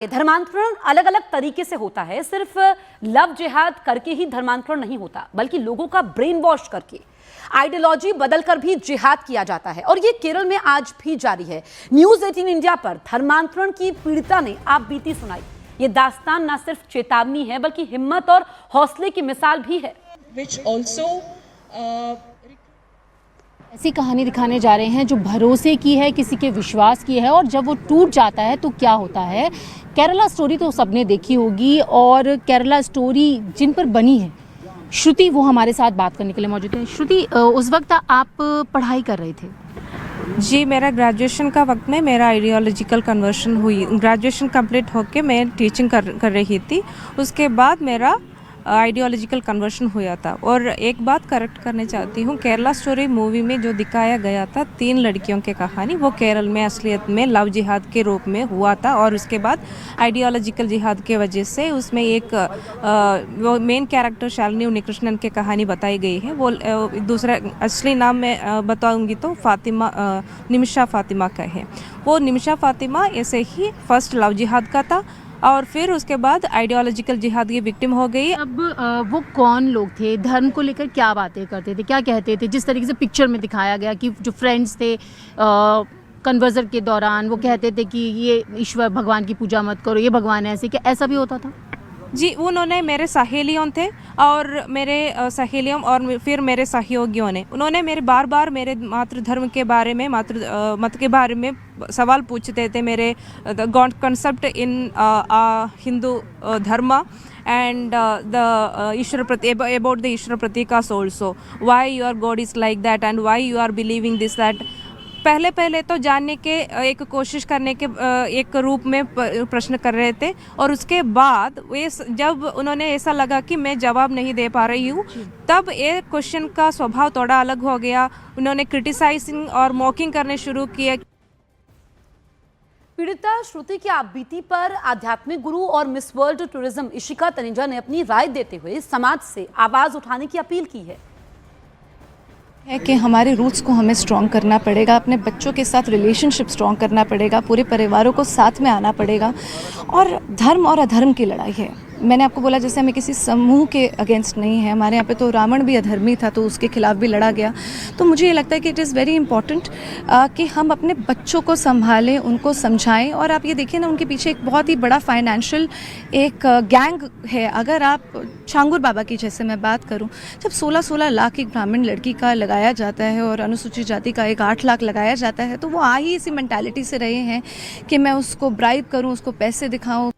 धर्मांतरण अलग अलग तरीके से होता है। सिर्फ लव जिहाद करके ही धर्मांतरण नहीं होता, बल्कि लोगों का ब्रेन वॉश करके, आइडियोलॉजी बदलकर भी जिहाद किया जाता है और ये केरल में आज भी जारी है। न्यूज़ 18 इंडिया पर धर्मांतरण की पीड़िता ने आप बीती सुनाई। ये दास्तान न सिर्फ चेतावनी है, बल्कि हिम्मत और हौसले की मिसाल भी है। ऐसी कहानी दिखाने जा रहे हैं जो भरोसे की है, किसी के विश्वास की है, और जब वो टूट जाता है तो क्या होता है। केरला स्टोरी तो सबने देखी होगी, और केरला स्टोरी जिन पर बनी है, श्रुति वो हमारे साथ बात करने के लिए मौजूद है। श्रुति, उस वक्त आप पढ़ाई कर रहे थे? जी, मेरा ग्रेजुएशन का वक्त में मेरा आइडियोलॉजिकल कन्वर्शन हुई। ग्रेजुएशन कंप्लीट होके मैं टीचिंग कर रही थी। उसके बाद मेरा आइडियोलॉजिकल कन्वर्शन हुआ था। और एक बात करेक्ट करना चाहती हूँ, केरला स्टोरी मूवी में जो दिखाया गया था 3 लड़कियों की कहानी, वो केरल में असलियत में लव जिहाद के रूप में हुआ था। और उसके बाद आइडियोलॉजिकल जिहाद के वजह से उसमें एक वो मेन कैरेक्टर शालिनी उन्नीकृष्णन की कहानी बताई गई है। वो दूसरा असली नाम मैं बताऊँगी तो निमिषा फातिमा का है। वो निमिषा फातिमा ऐसे ही फर्स्ट लव जिहाद का था, और फिर उसके बाद आइडियोलॉजिकल जिहाद की विक्टिम हो गई। अब वो कौन लोग थे, धर्म को लेकर क्या बातें करते थे, क्या कहते थे? जिस तरीके से पिक्चर में दिखाया गया कि जो फ्रेंड्स थे कन्वर्जन के दौरान, वो कहते थे कि ये ईश्वर भगवान की पूजा मत करो, ये भगवान है ऐसे, क्या ऐसा भी होता था? जी, उन्होंने मेरे सहेलियों थे, और मेरे सहेलियों और फिर मेरे सहयोगियों ने उन्होंने मेरे बार बार मेरे मातृ धर्म के बारे में, मत के बारे में सवाल पूछते थे। मेरे गॉड कंसेप्ट इन हिंदू धर्म and the Ishwar about the Ishwar Pratikas also, why your God is like that and why you are believing this that। पहले तो जानने के एक कोशिश करने के एक रूप में प्रश्न कर रहे थे, और उसके बाद वे जब उन्होंने ऐसा लगा कि मैं जवाब नहीं दे पा रही हूँ, तब ये क्वेश्चन का स्वभाव थोड़ा अलग हो गया। उन्होंने क्रिटिसाइजिंग और मॉकिंग करने शुरू किए। पीड़िता श्रुति की आपबीती पर आध्यात्मिक गुरु और miss world tourism Ishika Taneja ने अपनी राय देते हुए समाज से आवाज उठाने की अपील की है कि हमारे रूट्स को हमें स्ट्रॉन्ग करना पड़ेगा, अपने बच्चों के साथ रिलेशनशिप स्ट्रॉन्ग करना पड़ेगा, पूरे परिवारों को साथ में आना पड़ेगा। और धर्म और अधर्म की लड़ाई है। मैंने आपको बोला, जैसे हमें किसी समूह के अगेंस्ट नहीं है। हमारे यहाँ पे तो रावण भी अधर्मी था, तो उसके खिलाफ भी लड़ा गया। तो मुझे ये लगता है कि इट इज़ वेरी इंपॉर्टेंट कि हम अपने बच्चों को संभालें, उनको समझाएं। और आप ये देखिए ना, उनके पीछे एक बहुत ही बड़ा फाइनेंशियल एक गैंग है। अगर आप छांगुर बाबा की जैसे मैं बात करूं, जब 16-16 लाख एक ब्राह्मण लड़की का लगाया जाता है और अनुसूचित जाति का एक 8 लाख लगाया जाता है, तो वो आ ही इसी मेंटालिटी से रहे हैं कि मैं उसको ब्राइब करूं, उसको पैसे दिखाऊं।